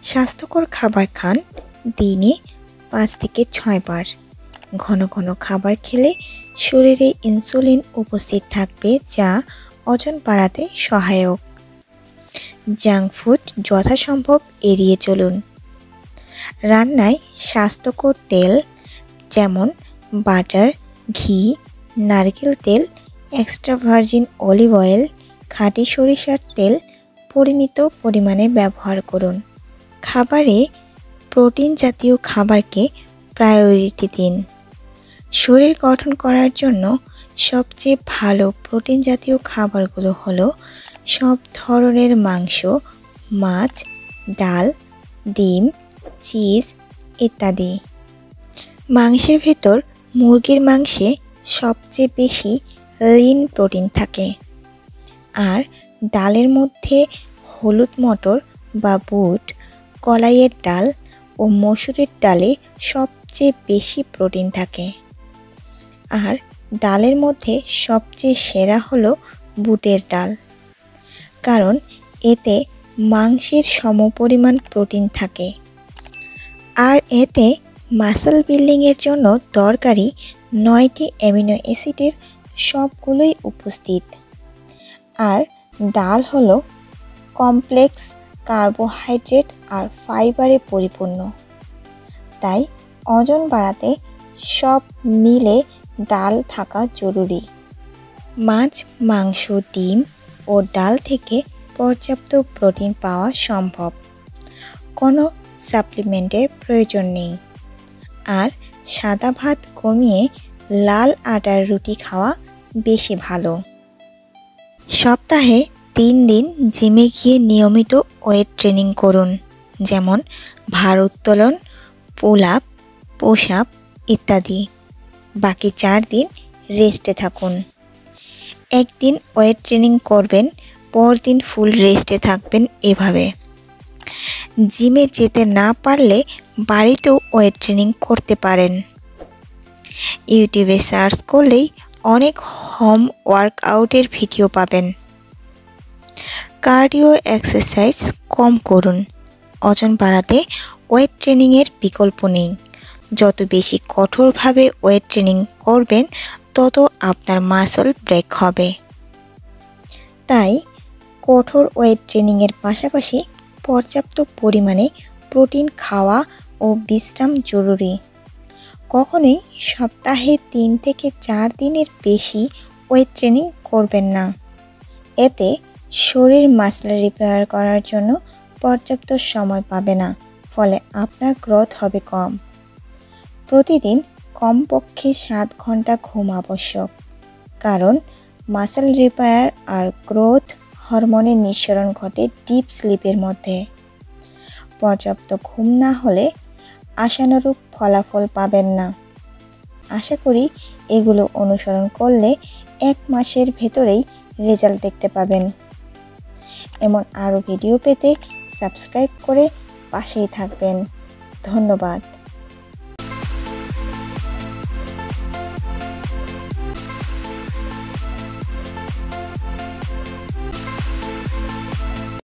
স্বাস্থ্যকর খাবার খান, দিনে 5 থেকে 6 বার। ঘন ঘন খাবার খেলে শরীরে ইনসুলিন উপস্থিত থাকবে, যা ওজন বাড়াতে সহায়ক। জাঙ্ক ফুড যথাসম্ভব এড়িয়ে চলুন। রান্নায় স্বাস্থ্যকর তেল যেমন বাটার, ঘি, নারকেল তেল, এক্সট্রা ভার্জিন অলিভ অয়েল, খাঁটি সরিষার তেল পরিমিত পরিমাণে ব্যবহার করুন। খাবারে প্রোটিন জাতীয় খাবারকে প্রায়োরিটি দিন। শরীর গঠন করার জন্য সবচেয়ে ভালো প্রোটিন জাতীয় খাবারগুলো হলো সব ধরনের মাংস, মাছ, ডাল, ডিম, চিজ ইত্যাদি। মাংসের ভেতর মুরগির মাংসে সবচেয়ে বেশি লিন প্রোটিন থাকে। আর ডালের মধ্যে হলুদ মটর বা বুট, কলাইয়ের ডাল ও মসুরের ডালে সবচেয়ে বেশি প্রোটিন থাকে। আর ডালের মধ্যে সবচেয়ে সেরা হলো বুটের ডাল, কারণ এতে মাংসের সমপরিমাণ প্রোটিন থাকে। আর এতে মাসল বিল্ডিংয়ের জন্য দরকারি 9টি অ্যামিনো অ্যাসিডের সবগুলোই উপস্থিত। আর ডাল হলো কমপ্লেক্স কার্বোহাইড্রেট আর ফাইবারে পরিপূর্ণ। তাই ওজন বাড়াতে সব মিলে ডাল থাকা জরুরি। মাছ, মাংস, ডিম ও ডাল থেকে পর্যাপ্ত প্রোটিন পাওয়া সম্ভব। কোনো সাপ্লিমেন্টের প্রয়োজন নেই। আর সাদা ভাত কমিয়ে লাল আটার রুটি খাওয়া বেশি ভালো। সপ্তাহে 3 দিন জিমে গিয়ে নিয়মিত ওয়েট ট্রেনিং করুন, যেমন ভার উত্তোলন, পুল আপ, পুশ আপ ইত্যাদি। বাকি 4 দিন রেস্টে থাকুন। একদিন ওয়েট ট্রেনিং করবেন, পরদিন ফুল রেস্টে থাকবেন। এভাবে জিমে যেতে না পারলে বাড়িতেও ওয়েট ট্রেনিং করতে পারেন। ইউটিউবে সার্চ করলেই অনেক হোম ওয়ার্কআউটের ভিডিও পাবেন। কার্ডিও এক্সারসাইজ কম করুন। ওজন বাড়াতে ওয়েট ট্রেনিংয়ের বিকল্প নেই। যত বেশি কঠোরভাবে ওয়েট ট্রেনিং করবেন, তত আপনার মাসল ব্রেক হবে। তাই কঠোর ওয়েট ট্রেনিংয়ের পাশাপাশি পর্যাপ্ত পরিমাণে প্রোটিন খাওয়া ও বিশ্রাম জরুরি। কখনোই সপ্তাহে 3 থেকে 4 দিনের বেশি ওয়েট ট্রেনিং করবেন না। এতে শরীর মাসল রিপেয়ার করার জন্য পর্যাপ্ত সময় পাবে না, ফলে আপনার গ্রোথ হবে কম। প্রতিদিন কমপক্ষে 7 ঘন্টা ঘুম আবশ্যক, কারণ মাসল রিপেয়ার আর গ্রোথ হরমোনের নিঃসরণ ঘটে ডিপ স্লিপের মধ্যে। পর্যাপ্ত ঘুম না হলে আশানুরূপ ফলাফল পাবেন না। আশা করি এগুলো অনুসরণ করলে 1 মাসের ভেতরেই রেজাল্ট দেখতে পাবেন। এমন আরও ভিডিও পেতে সাবস্ক্রাইব করে পাশেই থাকবেন। ধন্যবাদ।